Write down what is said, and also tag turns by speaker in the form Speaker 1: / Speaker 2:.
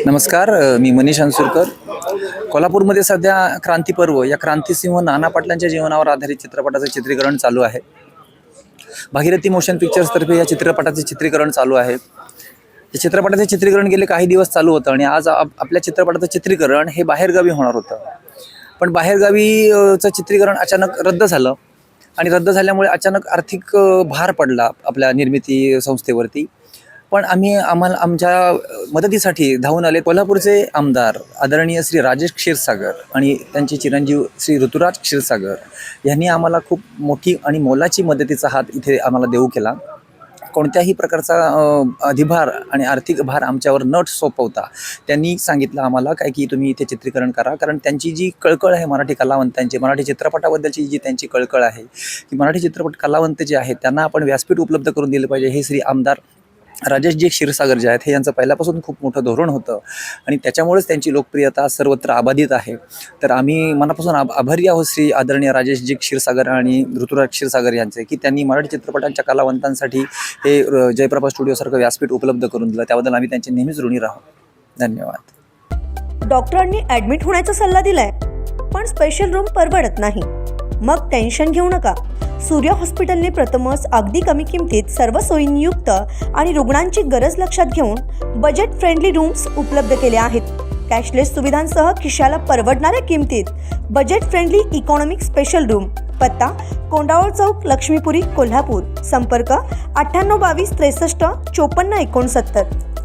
Speaker 1: नमस्कार, मी मनीष अंसुरकर. कोल्हापूरमध्ये सध्या क्रांती पर्व या क्रांतीसिंह नाना पाटलांच्या जीवनावर आधारित चित्रपटाचं चित्रीकरण चालू आहे. भागीरथी मोशन पिक्चर्सतर्फे या चित्रपटाचे चित्रीकरण चालू आहे. या चित्रपटाचे चित्रीकरण गेले काही दिवस चालू होतं आणि आज आपल्या चित्रपटाचं चित्रीकरण हे बाहेरगावी होणार होतं. पण बाहेरगावीचं चित्रीकरण अचानक रद्द झालं आणि रद्द झाल्यामुळे अचानक आर्थिक भार पडला आपल्या निर्मिती संस्थेवरती. पण आम्हाला आमच्या मदतीसाठी धावून आले कोल्हापूरचे आमदार आदरणीय श्री राजेश क्षीरसागर आणि त्यांचे चिरंजीव श्री ऋतुराज क्षीरसागर यांनी आम्हाला खूप मोठी आणि मोलाची मदतीचा हात इथे आम्हाला देऊ केला. कोणत्याही प्रकारचा अधिभार आणि आर्थिक भार आमच्यावर न सोपवता त्यांनी सांगितलं आम्हाला काय की तुम्ही इथे चित्रीकरण करा, कारण त्यांची जी कळकळ आहे मराठी कलावंतांची, मराठी चित्रपटाबद्दलची जी त्यांची कळकळ आहे की मराठी चित्रपट कलावंत जे आहेत त्यांना आपण व्यासपीठ उपलब्ध करून दिलं पाहिजे, हे श्री आमदार राजेशजी क्षीरसागर जे आहेत हे यांचं पहिल्यापासून खूप मोठं धोरण होतं आणि त्याच्यामुळेच त्यांची लोकप्रियता सर्वत्र अबाधित आहे. तर आम्ही मनापासून आभारी आहोत श्री आदरणीय राजेशजी क्षीरसागर आणि ऋतुराज क्षीरसागर यांचे की त्यांनी मराठी चित्रपटांच्या कलावंतांसाठी हे जयप्रभा स्टुडिओसारखं व्यासपीठ उपलब्ध करून दिलं. त्याबद्दल आम्ही त्यांचे नेहमीच ऋणी राहू. धन्यवाद.
Speaker 2: डॉक्टरांनी ॲडमिट होण्याचा सल्ला दिलाय, पण स्पेशल रूम परवडत नाही. मग टेन्शन घेऊ नका. सूर्य हॉस्पिटलने प्रथमच अगदी कमी किमतीत सर्व सोयींयुक्त आणि रुग्णांची गरज लक्षात घेऊन बजेट फ्रेंडली रूम्स उपलब्ध केले आहेत. कॅशलेस सुविधांसह खिशाला परवडणाऱ्या किमतीत budget friendly economic special room. पत्ता कोंडावळ चौक, लक्ष्मीपुरी, कोल्हापूर. संपर्क 9822 63 54 69.